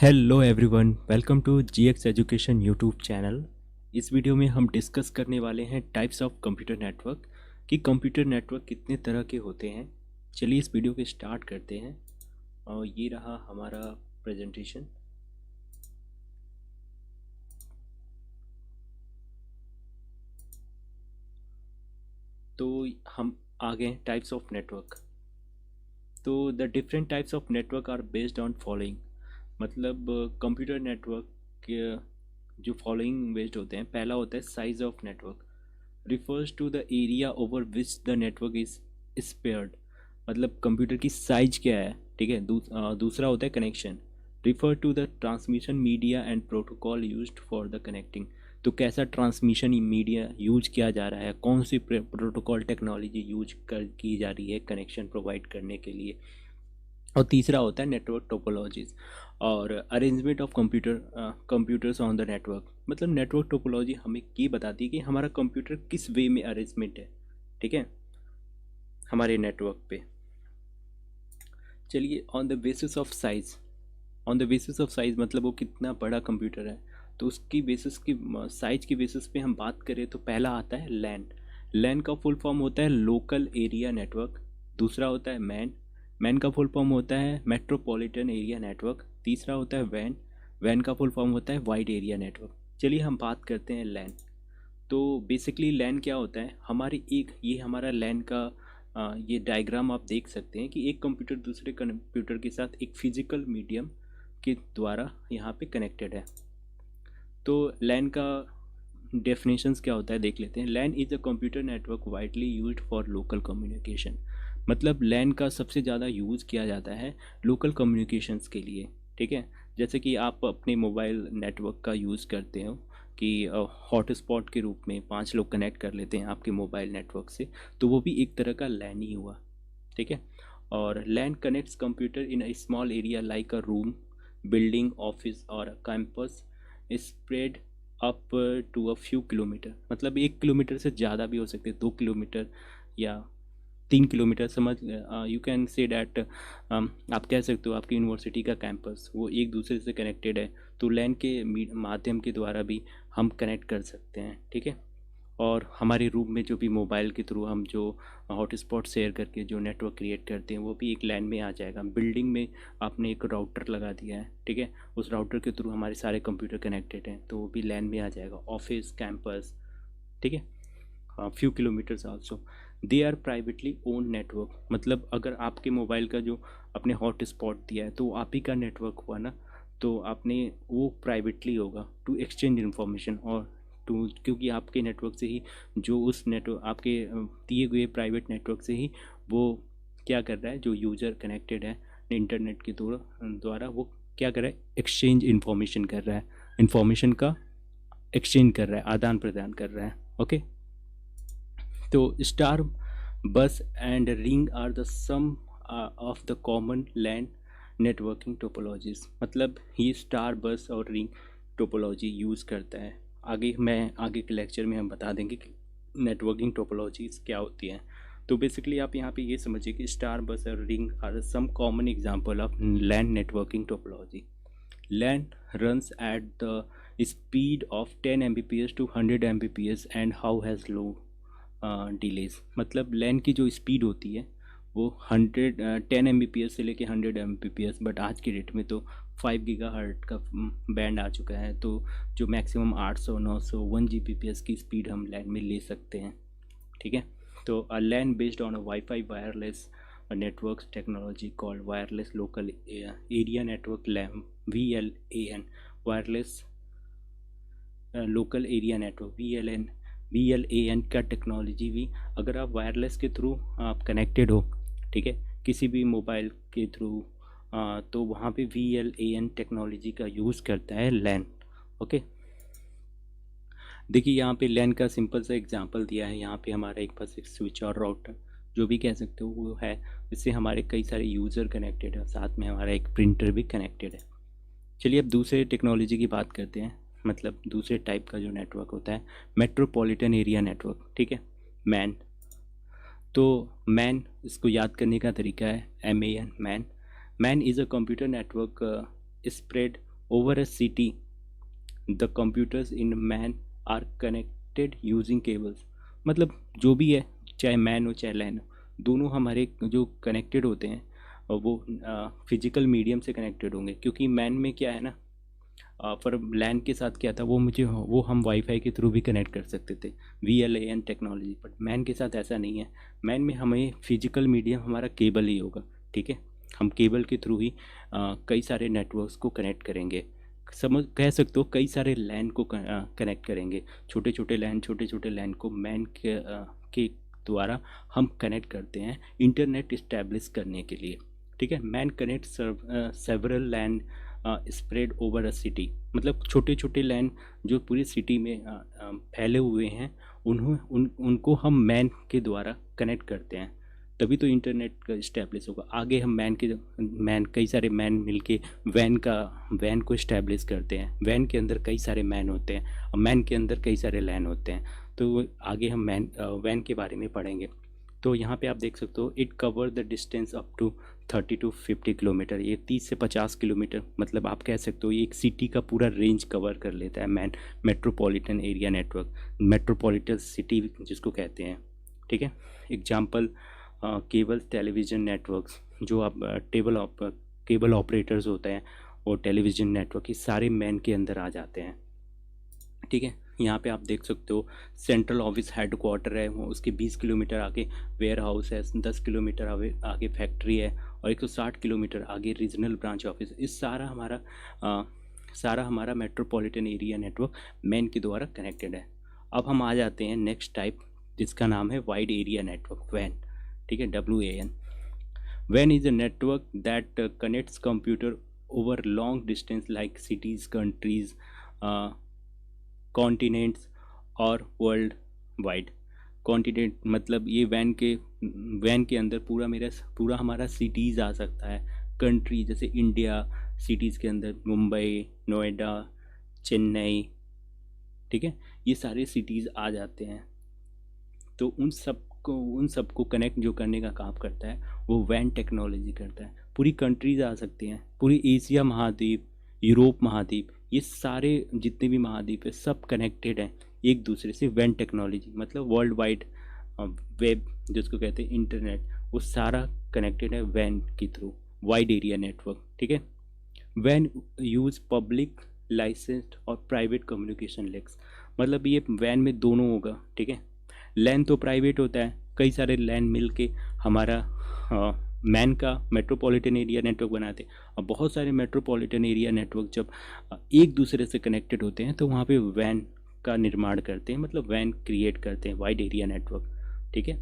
Hello everyone, welcome to GX education YouTube channel. इस video में हम डिस्कस करने वाले हैं टाइप्स ऑफ कंप्यूटर नेटवर्क कि कंप्यूटर नेटवर्क कितने तरह के होते हैं। चलिए इस वीडियो के स्टार्ट करते हैं। और ये रहा हमारा प्रेजेंटेशन। तो हम आ गए टाइप्स ऑफ नेटवर्क। तो the different types of network are based on following. मतलब कंप्यूटर नेटवर्क के जो फॉलोइंग बेस्ड होते हैं। पहला होता है size of network, refers to the area over which the network is spared। मतलब कंप्यूटर की साइज क्या है, ठीक है। दूसरा होता है connection, refer to the transmission media and protocol used for the connecting. तो कैसा ट्रांसमिशन मीडिया यूज किया जा रहा है, कौन सी प्रोटोकॉल टेक्नोलॉजी यूज की जा रही है कनेक्शन प्रोवाइड करने के लिए। और तीसरा होता है नेटवर्क टोपोलॉजीज और arrangement of computers on the network. मतलब नेटवर्क टोपोलॉजी हमें ये बताती है कि हमारा कंप्यूटर किस वे में अरेंजमेंट है, ठीक है, हमारे नेटवर्क पे। चलिए on the basis of size, on the basis of size मतलब वो कितना बड़ा कंप्यूटर है, तो उसकी बेसिस की साइज की बेसिस पे हम बात करें तो पहला आता है लैन। लैन का फुल फॉर्म होता है लोकल एरिया नेटवर्क। दूसरा होता है मैन। मैन का फुल फॉर्म होता है मेट्रोपॉलिटन एरिया नेटवर्क। तीसरा होता है वैन। वैन का फुल फॉर्म होता है वाइड एरिया नेटवर्क। चलिए हम बात करते हैं लैन। तो बेसिकली लैन क्या होता है, हमारी एक ये हमारा लैन का ये डायग्राम आप देख सकते हैं कि एक कंप्यूटर दूसरे कंप्यूटर के साथ एक फिजिकल मीडियम के द्वारा यहाँ पे कनेक्टेड है। तो लैन का डेफिनेशंस क्या होता है देख लेते हैं। LAN is a computer network widely used for local communication. मतलब लैन का सबसे ज़्यादा यूज़ किया जाता है लोकल कम्युनिकेशंस के लिए, ठीक है। जैसे कि आप अपने मोबाइल नेटवर्क का यूज़ करते हो कि हॉटस्पॉट के रूप में 5 लोग कनेक्ट कर लेते हैं आपके मोबाइल नेटवर्क से, तो वो भी एक तरह का लैन ही हुआ, ठीक है। और LAN connects computer in a small area like a room, building, office और campus spread up to a few kilometre. मतलब 1 किलोमीटर से ज़्यादा भी हो सकते हैं, 2 किलोमीटर या 3 किलोमीटर। समझ यू कैन से डैट, आप कह सकते हो आपकी यूनिवर्सिटी का कैंपस वो एक दूसरे से कनेक्टेड है, तो लैन के माध्यम के द्वारा भी हम कनेक्ट कर सकते हैं, ठीक है। और हमारे रूम में जो भी मोबाइल के थ्रू हम जो हॉटस्पॉट शेयर करके जो नेटवर्क क्रिएट करते हैं वो भी एक लैन में आ जाएगा। बिल्डिंग में आपने एक राउटर लगा दिया है, ठीक है, उस राउटर के थ्रू हमारे सारे कंप्यूटर कनेक्टेड हैं तो वो भी लैन में आ जाएगा। ऑफिस, कैंपस, ठीक है, few kilometres also. They are privately own network. मतलब अगर आपके मोबाइल का जो आपने हॉटस्पॉट दिया है तो वो आप ही का नेटवर्क हुआ ना, तो आपने वो प्राइवेटली होगा टू एक्सचेंज इन्फॉर्मेशन और टू, क्योंकि आपके नेटवर्क से ही जो उस नेटवर्क आपके दिए हुए प्राइवेट नेटवर्क से ही वो क्या कर रहा है, जो यूज़र कनेक्टेड है इंटरनेट के द्वारा वो क्या कर रहा है, एक्सचेंज इन्फॉर्मेशन कर रहा है, इन्फॉर्मेशन का एक्सचेंज कर रहा है, आदान प्रदान कर रहा है, ओके। तो star bus and ring are the some of the common LAN networking topologies. मतलब ये स्टार बस और रिंग टोपोलॉजी यूज़ करता है। आगे के लेक्चर में हम बता देंगे कि नेटवर्किंग टोपोलॉजीज क्या होती हैं। तो बेसिकली आप यहाँ पे ये समझिए कि स्टार बस और ring are some common example of LAN networking topology. LAN runs at the speed of 10 Mbps to 100 Mbps and how has low delays। मतलब LAN की जो स्पीड होती है वो 10 Mbps से लेके 100 Mbps, बट आज की डेट में तो 5 GHz का बैंड आ चुका है, तो जो मैक्सिमम 800, 900, 1 Gbps की स्पीड हम LAN में ले सकते हैं, ठीक है। तो a LAN based on a Wi-Fi wireless networks technology called wireless local area network LAN, VLAN, wireless local area network, VLAN का टेक्नोलॉजी भी, अगर आप वायरलेस के थ्रू आप कनेक्टेड हो, ठीक है, किसी भी मोबाइल के थ्रू, तो वहाँ पे VLAN टेक्नोलॉजी का यूज़ करता है लैन, ओके। देखिए यहाँ पे लैन का सिंपल सा एग्जांपल दिया है। यहाँ पे हमारा एक बस एक स्विच और राउटर जो भी कह सकते हो वो है, इससे हमारे कई सारे यूज़र कनेक्टेड है, साथ में हमारा एक प्रिंटर भी कनेक्टेड है। चलिए अब दूसरे टेक्नोलॉजी की बात करते हैं। मतलब दूसरे टाइप का जो नेटवर्क होता है मेट्रोपॉलिटन एरिया नेटवर्क, ठीक है, मैन। तो मैन, इसको याद करने का तरीका है MAN, man. Man is a computer network spread over a city, the computers in man are connected using cables. मतलब जो भी है, चाहे मैन हो चाहे लैन हो, दोनों हमारे जो कनेक्टेड होते हैं वो फिजिकल मीडियम से कनेक्टेड होंगे, क्योंकि मैन में क्या है ना, पर लैन के साथ क्या था, वो हम वाईफाई के थ्रू भी कनेक्ट कर सकते थे, VLAN टेक्नोलॉजी। बट मैन के साथ ऐसा नहीं है। मैन में हमें फिजिकल मीडियम हमारा केबल ही होगा, ठीक है। हम केबल के थ्रू ही कई सारे नेटवर्क्स को कनेक्ट करेंगे, समझ कह सकते हो कई सारे लैन को कनेक्ट करेंगे। छोटे छोटे लैन को मैन के द्वारा हम कनेक्ट करते हैं इंटरनेट इस्टेब्लिश करने के लिए, ठीक है। MAN connect several LAN spread over a city, मतलब छोटे छोटे लैन जो पूरी सिटी में फैले हुए हैं, उनको हम मैन के द्वारा कनेक्ट करते हैं, तभी तो इंटरनेट का इस्टेब्लिश होगा। आगे हम मैन कई सारे मैन मिलके वैन को इस्टेब्लिश करते हैं। वैन के अंदर कई सारे मैन होते हैं और मैन के अंदर कई सारे लैन होते हैं। तो आगे हम वैन के बारे में पढ़ेंगे। तो यहाँ पे आप देख सकते हो, it cover the distance up to 30 to 50 kilometre. ये 30 से 50 किलोमीटर, मतलब आप कह सकते हो ये एक सिटी का पूरा रेंज कवर कर लेता है metropolitan area network, metropolitan city जिसको कहते हैं, ठीक है। एग्जाम्पल केबल टेलीविज़न नेटवर्क्स, जो आप केबल ऑपरेटर्स होते हैं और टेलीविज़न नेटवर्क, ये सारे मैन के अंदर आ जाते हैं, ठीक है। यहाँ पे आप देख सकते हो सेंट्रल ऑफिस हेडक्वार्टर है, वो उसके 20 किलोमीटर आगे वेयर हाउस है, 10 किलोमीटर आगे फैक्ट्री है और 160 किलोमीटर आगे रीजनल ब्रांच ऑफिस। इस सारा हमारा मेट्रोपॉलिटन एरिया नेटवर्क मैन के द्वारा कनेक्टेड है। अब हम आ जाते हैं नेक्स्ट टाइप, जिसका नाम है वाइड एरिया नेटवर्क, वैन, ठीक है, WAN। Van is a network that connects computer over long distance like cities, countries, continents और वर्ल्ड वाइड। कॉन्टिनेंट मतलब ये वैन के अंदर पूरा हमारा सिटीज़ आ सकता है। कंट्री जैसे इंडिया, सिटीज़ के अंदर मुंबई, नोएडा, चेन्नई, ठीक है, ये सारे सिटीज़ आ जाते हैं। तो उन सबको कनेक्ट जो करने का काम करता है वो वैन टेक्नोलॉजी करता है। पूरी कंट्रीज़ आ सकती हैं, पूरी एशिया महाद्वीप, यूरोप महाद्वीप, ये सारे जितने भी महाद्वीप है सब कनेक्टेड हैं एक दूसरे से। वैन टेक्नोलॉजी मतलब वर्ल्ड वाइड वेब जिसको कहते हैं इंटरनेट, वो सारा कनेक्टेड है वैन के थ्रू, वाइड एरिया नेटवर्क, ठीक है। वैन यूज़ पब्लिक लाइसेंस्ड और प्राइवेट कम्युनिकेशन लिंक्स, मतलब ये वैन में दोनों होगा, ठीक है। लैन तो प्राइवेट होता है, कई सारे लैन मिल के हमारा मैन का मेट्रोपॉलिटन एरिया नेटवर्क बनाते हैं। और बहुत सारे मेट्रोपॉलिटन एरिया नेटवर्क जब एक दूसरे से कनेक्टेड होते हैं तो वहाँ पे वैन का निर्माण करते हैं, मतलब वैन क्रिएट करते हैं, वाइड एरिया नेटवर्क, ठीक है।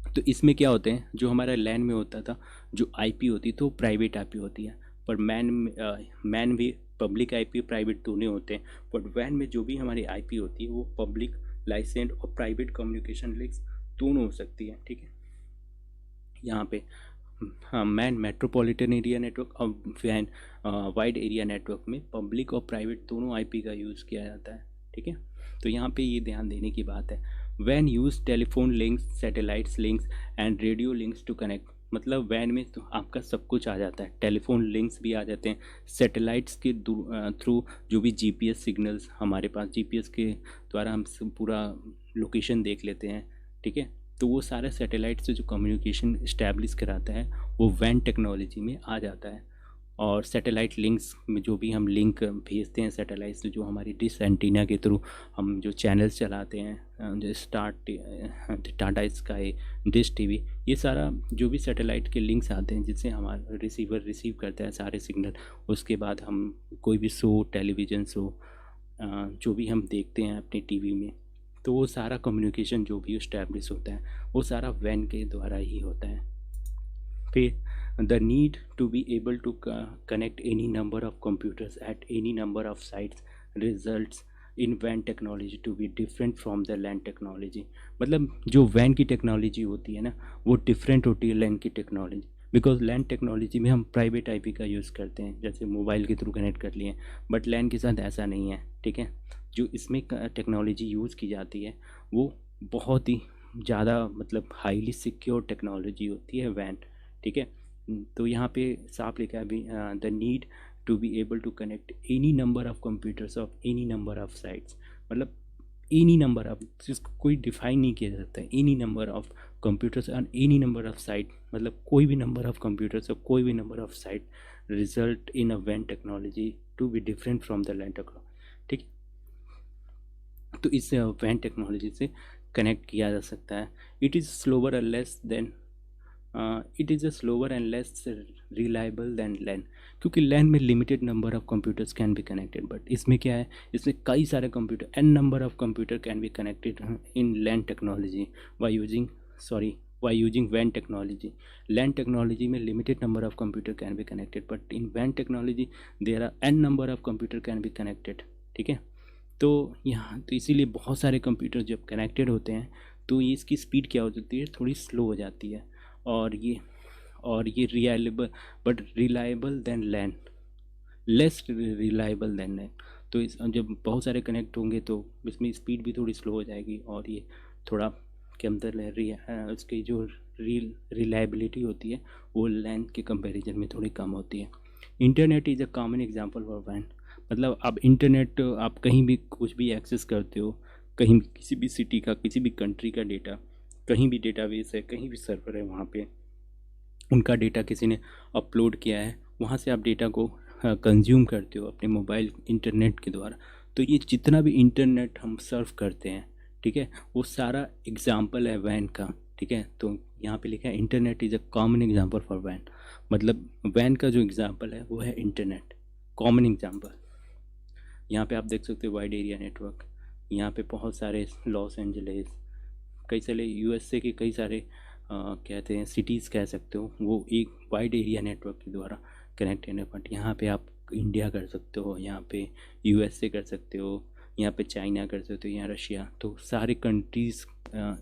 तो इसमें क्या होते हैं, जो हमारा लैन में होता था जो IP होती तो प्राइवेट IP होती है, पर मैन भी पब्लिक IP प्राइवेट दोनों होते हैं। बट वैन में जो भी हमारी IP होती है वो पब्लिक लाइसेंस और प्राइवेट कम्युनिकेशन लिंक्स दोनों हो सकती है, ठीक है। यहाँ पे हाँ, मैन मेट्रोपॉलिटन एरिया नेटवर्क और वैन वाइड एरिया नेटवर्क में पब्लिक और प्राइवेट दोनों IP का यूज़ किया जाता है, ठीक है। तो यहाँ पे ये ध्यान देने की बात है। वैन use telephone links, satellites links and radio links to connect, मतलब वैन में तो आपका सब कुछ आ जाता है, टेलीफोन लिंक्स भी आ जाते हैं, सैटेलाइट्स के थ्रू जो भी GPS सिग्नल्स हमारे पास, GPS के द्वारा हम पूरा लोकेशन देख लेते हैं, ठीक है। तो वो सारे सैटेलाइट से जो कम्युनिकेशन इस्टेब्लिश कराता है वो वैन टेक्नोलॉजी में आ जाता है। और सैटेलाइट लिंक्स में जो भी हम लिंक भेजते हैं सैटेलाइट से, जो हमारी डिश एंटीना के थ्रू हम जो चैनल्स चलाते हैं, जो टाटा स्काई, डिश TV, ये सारा जो भी सैटेलाइट के लिंक्स आते हैं जिससे हमारा रिसीवर रिसीव करता है सारे सिग्नल। उसके बाद हम कोई भी शो, टेलीविज़न शो जो भी हम देखते हैं अपने TV में, तो वो सारा कम्युनिकेशन जो भी इस्टेब्लिश होता है वो सारा वैन के द्वारा ही होता है। फिर the need to be able to connect any number of computers at any number of sites results in वैन technology to be different from the LAN technology. मतलब जो वैन की टेक्नोलॉजी होती है ना वो डिफरेंट होती है लैन की टेक्नोलॉजी, बिकॉज लैन टेक्नोलॉजी में हम प्राइवेट IP का यूज़ करते हैं, जैसे मोबाइल के थ्रू कनेक्ट कर लिए, बट लैन के साथ ऐसा नहीं है, ठीक है। जो इसमें टेक्नोलॉजी यूज़ की जाती है वो बहुत ही ज़्यादा मतलब हाईली सिक्योर टेक्नोलॉजी होती है वैन, ठीक है। तो यहाँ पे साफ लिखा है the need to be able to connect any number of computers of any number of sites. मतलब एनी नंबर ऑफ, जिसको कोई डिफाइन नहीं किया जाता है, any number of computers on any number of site, मतलब कोई भी नंबर ऑफ कंप्यूटर्स और कोई भी number of site result in a वैन technology to be different from the LAN technology. ठीक है, तो इस वैन टेक्नोलॉजी से कनेक्ट किया जा सकता है। It is slower and less than it is a slower and less reliable than LAN, क्योंकि लैन में limited number of computers can be connected, but इसमें क्या है, इसमें कई सारे computer, N number of computer can be connected in LAN technology by using वैन technology. LAN technology में limited number of computer can be connected, but in वैन technology there are N number of computer can be connected. ठीक है, तो यहाँ तो इसीलिए बहुत सारे कंप्यूटर जब कनेक्टेड होते हैं तो ये इसकी स्पीड क्या हो जाती है, थोड़ी स्लो हो जाती है, और ये reliable but reliable than LAN, less reliable than LAN. तो इस जब बहुत सारे कनेक्ट होंगे तो इसमें स्पीड भी थोड़ी स्लो हो जाएगी, और ये थोड़ा के अंदर उसकी जो रिलायबिलिटी होती है वो लैन के कंपैरिजन में थोड़ी कम होती है। Internet is a common example for वैन। मतलब अब इंटरनेट आप कहीं भी कुछ भी एक्सेस करते हो, कहीं भी किसी भी सिटी का, किसी भी कंट्री का डेटा, कहीं भी डेटाबेस है, कहीं भी सर्वर है, वहाँ पे उनका डेटा किसी ने अपलोड किया है, वहाँ से आप डेटा को कंज्यूम करते हो अपने मोबाइल इंटरनेट के द्वारा। तो ये जितना भी इंटरनेट हम सर्व करते हैं, ठीक है, वो सारा एग्जाम्पल है वैन का। ठीक है, तो यहाँ पे लिखा है internet is a common example for वैन। मतलब वैन का जो एग्जाम्पल है वो है इंटरनेट, कॉमन एग्जाम्पल। यहाँ पे आप देख सकते हो वाइड एरिया नेटवर्क, यहाँ पे बहुत सारे लॉस एंजलिस, कई सारे यूएसए के कई सारे कहते हैं सिटीज़ कह सकते हो, वो एक वाइड एरिया नेटवर्क के द्वारा कनेक्टेड है। बट यहाँ पे आप इंडिया कर सकते हो, यहाँ पे यूएसए कर सकते हो, यहाँ पे चाइना कर सकते हो, यहाँ रशिया, तो सारे कंट्रीज़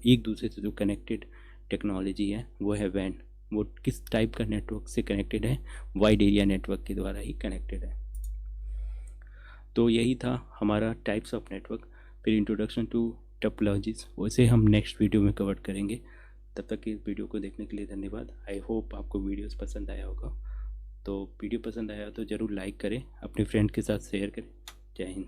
एक दूसरे से जो कनेक्टेड टेक्नोलॉजी है वो है वैन। वो किस टाइप का नेटवर्क से कनेक्टेड है, वाइड एरिया नेटवर्क के द्वारा ही कनेक्टेड है। तो यही था हमारा टाइप्स ऑफ नेटवर्क, फिर इंट्रोडक्शन टू टोपोलॉजीज, वैसे हम नेक्स्ट वीडियो में कवर करेंगे। तब तक इस वीडियो को देखने के लिए धन्यवाद। आई होप आपको वीडियोस पसंद आया होगा। तो वीडियो पसंद आया तो ज़रूर लाइक करें, अपने फ्रेंड के साथ शेयर करें। जय हिंद।